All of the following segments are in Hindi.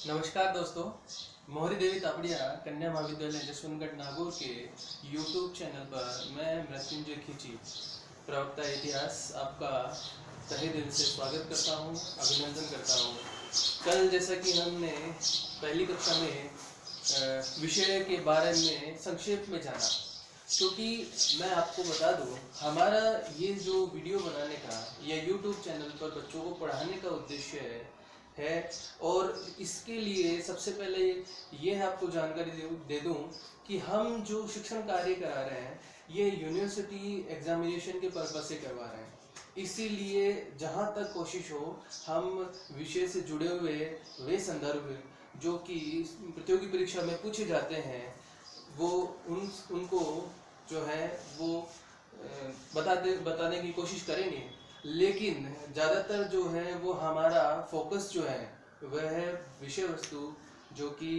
नमस्कार दोस्तों। मोहरी देवी तापड़िया कन्या महाविद्यालय जसवंतगढ़ नागौर के यूट्यूब चैनल पर मैं मृत्युंजय खींची प्रवक्ता इतिहास आपका तहे दिल से स्वागत करता हूं, अभिनंदन करता हूं। कल जैसा कि हमने पहली कक्षा में विषय के बारे में संक्षेप में जाना, क्योंकि मैं आपको बता दूं हमारा ये जो वीडियो बनाने का या यूट्यूब चैनल पर बच्चों को पढ़ाने का उद्देश्य है और इसके लिए सबसे पहले ये आपको जानकारी दे दूं कि हम जो शिक्षण कार्य करा रहे हैं ये यूनिवर्सिटी एग्जामिनेशन के पर्पज से करवा रहे हैं। इसीलिए जहाँ तक कोशिश हो हम विषय से जुड़े हुए वे संदर्भ जो कि प्रतियोगी परीक्षा में पूछे जाते हैं वो उनको जो है वो बताने की कोशिश करेंगे, लेकिन ज़्यादातर जो है वो हमारा फोकस जो है वह है विषय वस्तु जो कि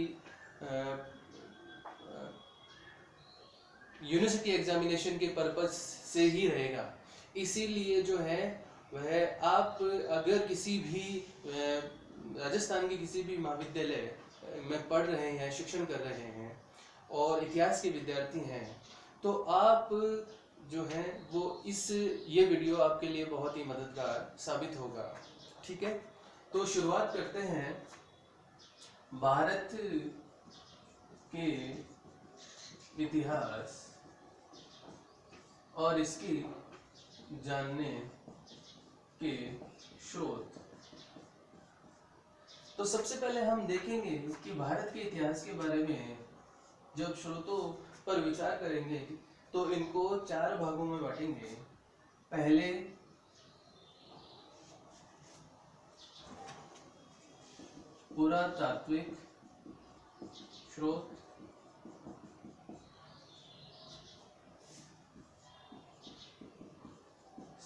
यूनिवर्सिटी एग्जामिनेशन के पर्पज से ही रहेगा। इसीलिए जो है वह आप अगर किसी भी राजस्थान के किसी भी महाविद्यालय में पढ़ रहे हैं, शिक्षण कर रहे हैं और इतिहास के विद्यार्थी हैं, तो आप जो है वो ये वीडियो आपके लिए बहुत ही मददगार साबित होगा। ठीक है, तो शुरुआत करते हैं भारत के इतिहास और इसकी जानने के स्रोत। तो सबसे पहले हम देखेंगे कि भारत के इतिहास के बारे में जब स्रोतों पर विचार करेंगे तो इनको 4 भागों में बांटेंगे। पहले पुरातात्विक स्रोत,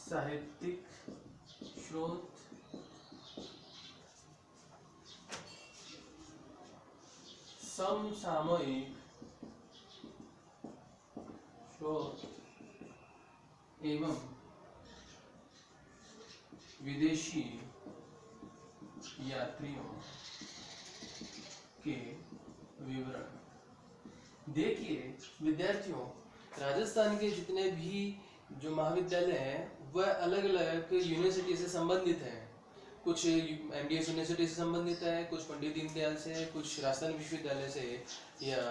साहित्यिक स्रोत, समसामयिक स्रोत एवं विदेशी यात्रियों के विवरण। देखिए विद्यार्थियों, राजस्थान के जितने भी जो महाविद्यालय हैं वह अलग अलग यूनिवर्सिटी से संबंधित हैं। कुछ एमडीएस यूनिवर्सिटी से संबंधित है, कुछ पंडित दीनदयाल से, कुछ राजस्थान विश्वविद्यालय से या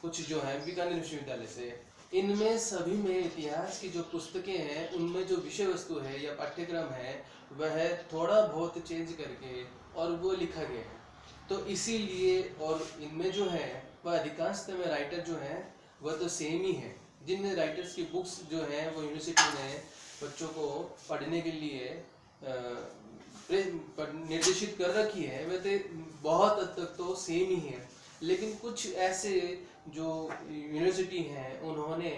कुछ जो है बीकानेर विश्वविद्यालय से। इनमें सभी में इतिहास की जो पुस्तकें हैं उनमें जो विषय वस्तु है या पाठ्यक्रम है वह थोड़ा बहुत चेंज करके और वो लिखा गया है। तो इसीलिए और इनमें जो है वह अधिकांश में राइटर जो है वह तो सेम ही है। जिन राइटर्स की बुक्स जो है वो यूनिवर्सिटी ने बच्चों को पढ़ने के लिए निर्देशित कर रखी है वह तो बहुत हद तक तो सेम ही है। लेकिन कुछ ऐसे जो यूनिवर्सिटी हैं उन्होंने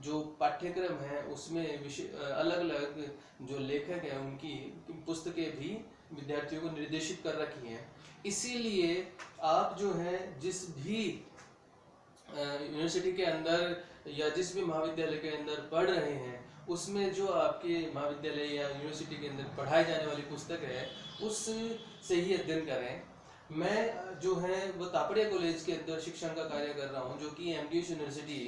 जो पाठ्यक्रम है उसमें अलग अलग जो लेखक हैं उनकी पुस्तकें भी विद्यार्थियों को निर्देशित कर रखी हैं। इसीलिए आप जो है जिस भी यूनिवर्सिटी के अंदर या जिस भी महाविद्यालय के अंदर पढ़ रहे हैं उसमें जो आपके महाविद्यालय या यूनिवर्सिटी के अंदर पढ़ाई जाने वाली पुस्तक है उससे ही अध्ययन करें। मैं जो है वो तापड़िया कॉलेज के अंदर शिक्षण का कार्य कर रहा हूँ जो कि एमडीएस यूनिवर्सिटी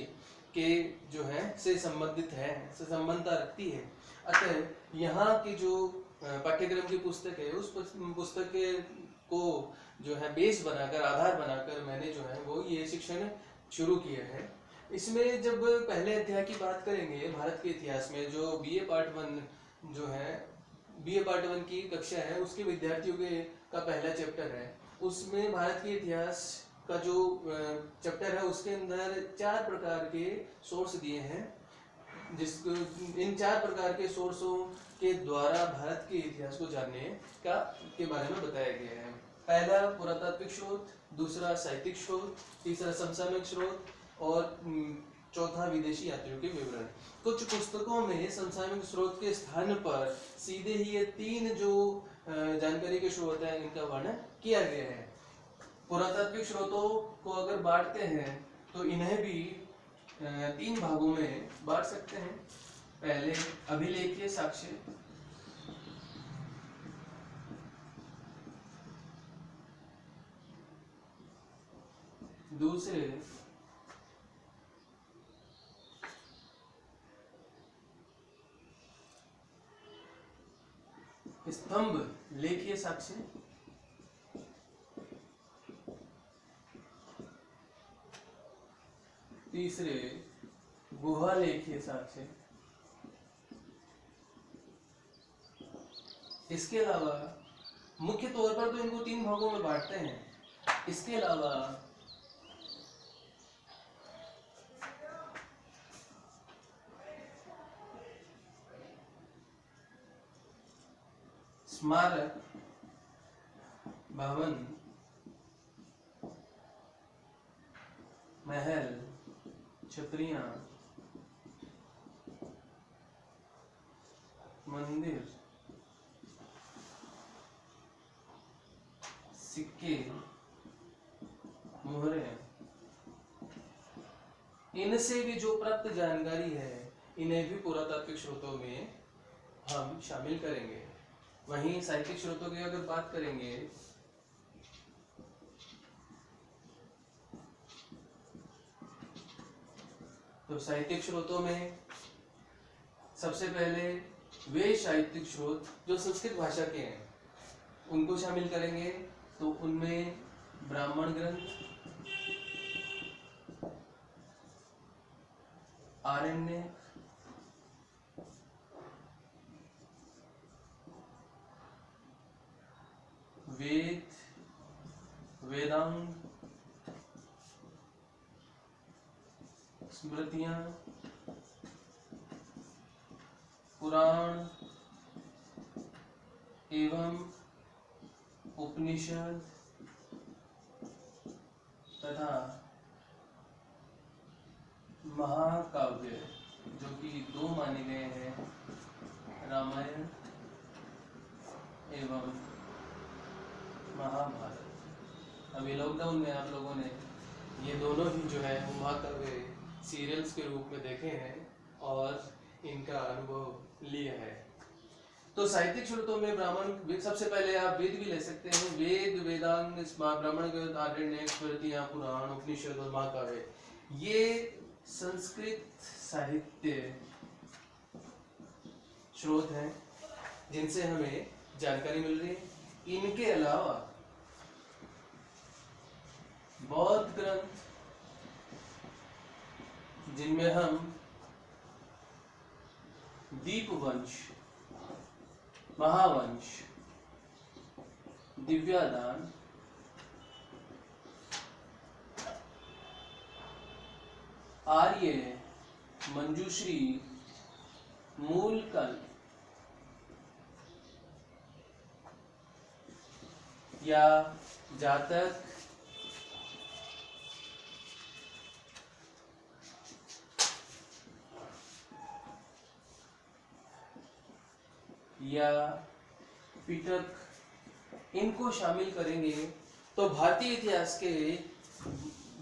के जो है से संबंधित है, से संबंधता रखती है। अतः यहाँ की जो पाठ्यक्रम की पुस्तक है उस पुस्तक को जो है बेस बनाकर, आधार बनाकर मैंने जो है वो ये शिक्षण शुरू किया है। इसमें जब पहले अध्याय की बात करेंगे भारत के इतिहास में, जो बीए पार्ट 1 जो है बीए पार्ट 1 की कक्षा है उसके विद्यार्थियों के का पहला चैप्टर है। उसमें भारत के इतिहास का जो चैप्टर है उसके अंदर 4 प्रकार के सोर्स दिए हैं, जिसको इन 4 प्रकार के सोर्सों के द्वारा भारत के इतिहास को जानने के बारे में बताया गया है। पहला पुरातात्विक स्रोत, दूसरा साहित्यिक स्रोत, तीसरा समसामयिक स्रोत और चौथा विदेशी यात्रियों के विवरण। कुछ पुस्तकों में समसामयिक स्रोत के स्थान पर सीधे ही ये 3 जो जानकारी के स्रोत हैं इनका वर्णन किया गया है। पुरातात्विक स्रोतों को अगर बांटते हैं तो इन्हें भी 3 भागों में बांट सकते हैं। पहले अभिलेखीय साक्ष्य, दूसरे स्तंभ लेखीय साक्ष्य, तीसरे गुहा लेखीय साक्ष्य। इसके अलावा मुख्य तौर पर तो इनको 3 भागों में बांटते हैं। इसके अलावा स्मारक, भवन, महल, छतरियां, मंदिर, सिक्के, मोहरें, इनसे भी जो प्राप्त जानकारी है इन्हें भी पुरातात्विक स्रोतों में हम शामिल करेंगे। वहीं साहित्यिक स्रोतों की अगर बात करेंगे तो साहित्यिक स्रोतों में सबसे पहले वे साहित्यिक स्रोत जो संस्कृत भाषा के हैं उनको शामिल करेंगे। तो उनमें ब्राह्मण ग्रंथ, आरण्य, वेद, वेदांग, स्मृतियां, पुराण एवं उपनिषद तथा महाकाव्य जो कि 2 माने गए हैं, रामायण एवं महाभारत। अभी लॉकडाउन में आप लोगों ने ये दोनों ही जो है महाकाव्य सीरियल्स के रूप में देखे हैं और इनका अनुभव लिया है। तो साहित्यिक स्रोतों में ब्राह्मण, सबसे पहले आप वेद भी ले सकते हैं। वेद, वेदांग, ब्राह्मण ग्रंथ, आरण्यक, स्मृतियां, पुराण, उपनिषद और महाकाव्य, ये संस्कृत साहित्य स्रोत हैं जिनसे हमें जानकारी मिल रही है। इनके अलावा बौद्ध ग्रंथ जिनमें हम दीपवंश, महावंश, दिव्यादान, आर्य, मंजूश्री, मूलकल्प या जातक, या पिटक, इनको शामिल करेंगे तो भारतीय इतिहास के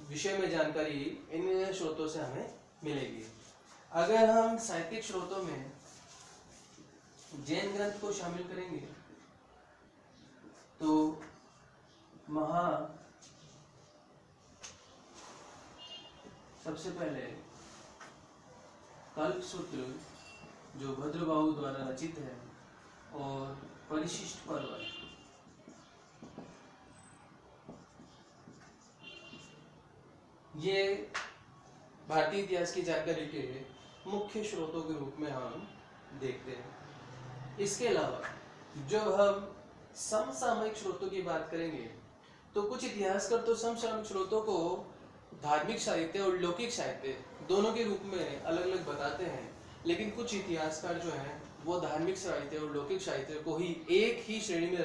विषय में जानकारी इन स्रोतों से हमें मिलेगी। अगर हम साहित्यिक स्रोतों में जैन ग्रंथ को शामिल करेंगे तो सबसे पहले कल्पसूत्र जो भद्रबाहु द्वारा रचित है और परिशिष्ट पर्व, ये भारतीय इतिहास की जानकारी के मुख्य स्रोतों के रूप में हम देखते हैं। इसके अलावा जब हम समसामयिक स्रोतों की बात करेंगे तो कुछ इतिहासकार तो समसामयिक स्रोतों को धार्मिक साहित्य और लौकिक साहित्य दोनों के रूप में अलग अलग बताते हैं, लेकिन कुछ इतिहासकार जो हैं वो धार्मिक साहित्य और लौकिक साहित्य को ही एक ही श्रेणी में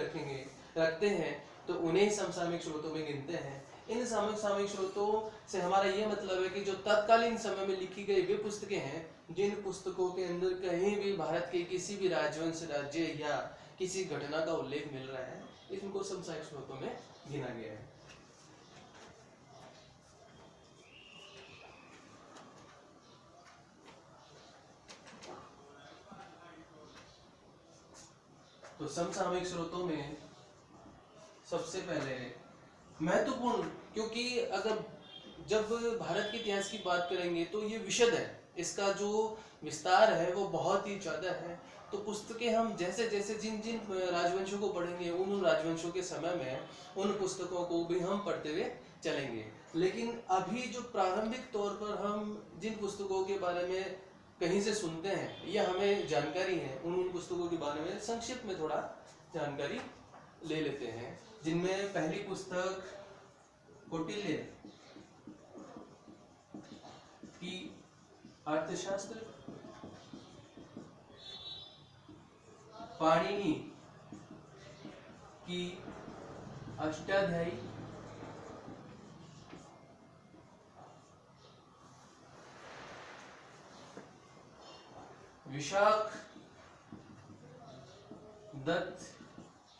रखते हैं, तो उन्हें समसामयिक स्रोतों में गिनते हैं। इन सामयिक स्रोतों से हमारा ये मतलब है कि जो तत्कालीन समय में लिखी गई वे पुस्तकें हैं, जिन पुस्तकों के अंदर कहीं भी भारत के किसी भी राजवंश, राज्य या किसी घटना का उल्लेख मिल रहा है, इनको समसामयिक स्रोतों में गिना गया है। तो समसामयिक स्रोतों में सबसे पहले महत्वपूर्ण, क्योंकि अगर जब भारत के इतिहास की बात करेंगे तो ये विशद है, इसका जो विस्तार है वो बहुत ही ज़्यादा है। तो पुस्तकें हम जैसे जैसे जिन जिन राजवंशों को पढ़ेंगे उन उन राजवंशों के समय में उन पुस्तकों को भी हम पढ़ते हुए चलेंगे। लेकिन अभी जो प्रारंभिक तौर पर हम जिन पुस्तकों के बारे में कहीं से सुनते हैं या हमें जानकारी है, उन उन पुस्तकों के बारे में संक्षिप्त में थोड़ा जानकारी ले लेते हैं। जिनमें पहली पुस्तक कौटिल्य की अर्थशास्त्र, पाणिनि की अष्टाध्यायी, विशाख दत्त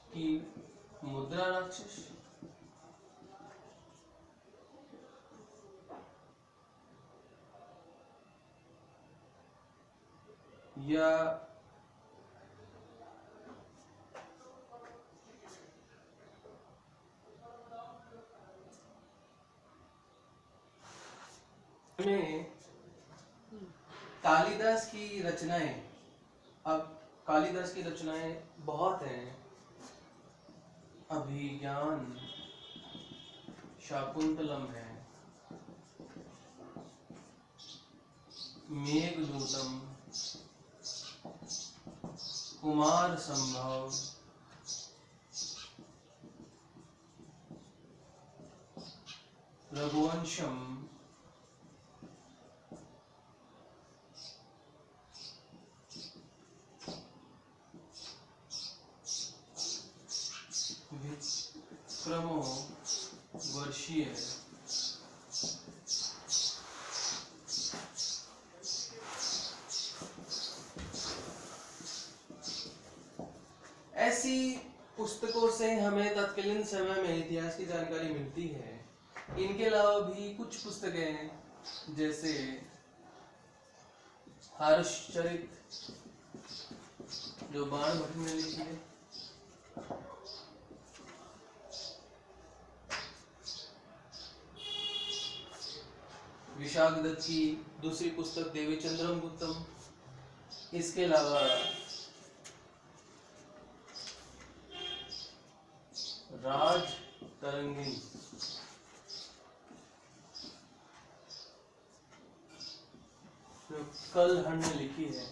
की मुद्रा राक्षस, या में कालिदास की रचनाएं, अब कालिदास की रचनाएं बहुत हैं। अभिज्ञान, शाकुंतलम है, मेघदूतम, कुमार संभव, रघुवंशम, विक्रमो वर्षीय, ऐसी पुस्तकों से हमें तत्कालीन समय में इतिहास की जानकारी मिलती है। इनके अलावा भी कुछ पुस्तकें हैं, जैसे हर्षचरित जो बाणभट्ट ने लिखी है, विशाख दत्त की दूसरी पुस्तक देवीचंद्रम गुप्तम, इसके अलावा राज तरंगिणी, जो कलहण ने लिखी है,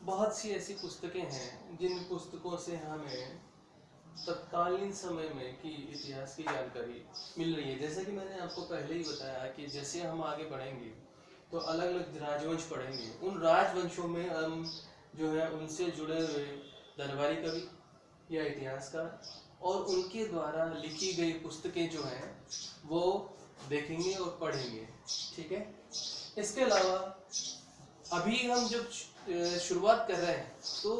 बहुत सी ऐसी पुस्तकें हैं जिन पुस्तकों से हमें तत्कालीन समय में की इतिहास की जानकारी मिल रही है। जैसे कि मैंने आपको पहले ही बताया कि जैसे हम आगे बढ़ेंगे तो अलग अलग राजवंश पढ़ेंगे, उन राजवंशों में हम जो है उनसे जुड़े हुए दरबारी कवि या इतिहासकार और उनके द्वारा लिखी गई पुस्तकें जो हैं वो देखेंगे और पढ़ेंगे। ठीक है। इसके अलावा अभी हम जब शुरुआत कर रहे हैं तो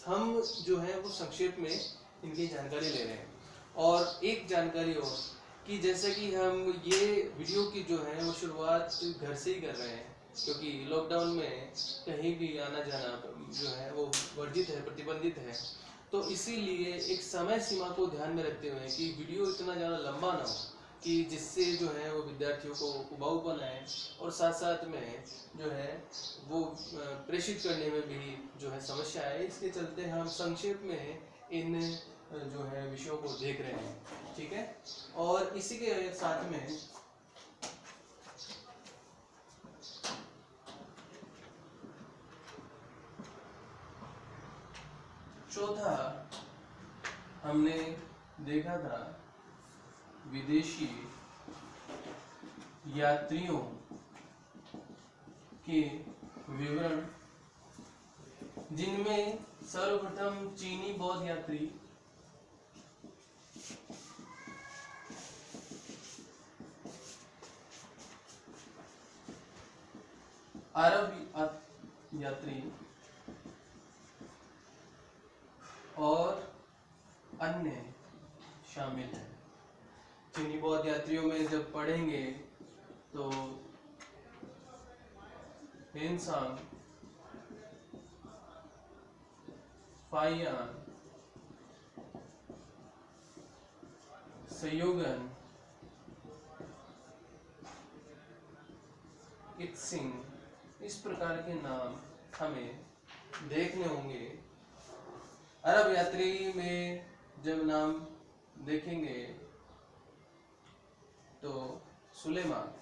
हम जो है वो संक्षेप में इनकी जानकारी ले रहे हैं। और एक जानकारी और कि जैसे कि हम ये वीडियो की जो है वो शुरुआत घर से ही कर रहे हैं, क्योंकि लॉकडाउन में कहीं भी आना जाना जो है वो वर्जित है, प्रतिबंधित है। तो इसीलिए एक समय सीमा को ध्यान में रखते हुए कि वीडियो इतना ज़्यादा लंबा ना हो कि जिससे जो है वो विद्यार्थियों को उबाऊ बनाए और साथ साथ में जो है वो प्रेषित करने में भी जो है समस्या आए। इसके चलते हम संक्षेप में इन जो है विषयों को देख रहे हैं। ठीक है। और इसी के साथ में चौथा हमने देखा था विदेशी यात्रियों के विवरण, जिनमें सर्वप्रथम चीनी बौद्ध यात्री अरब यात्री और अन्य शामिल हैं। चीनी बौद्ध यात्रियों में जब पढ़ेंगे तो हेनसांग, फायान, सयोगन, इत्सिंग, इस प्रकार के नाम हमें देखने होंगे। अरब यात्री में जब नाम देखेंगे तो सुलेमान,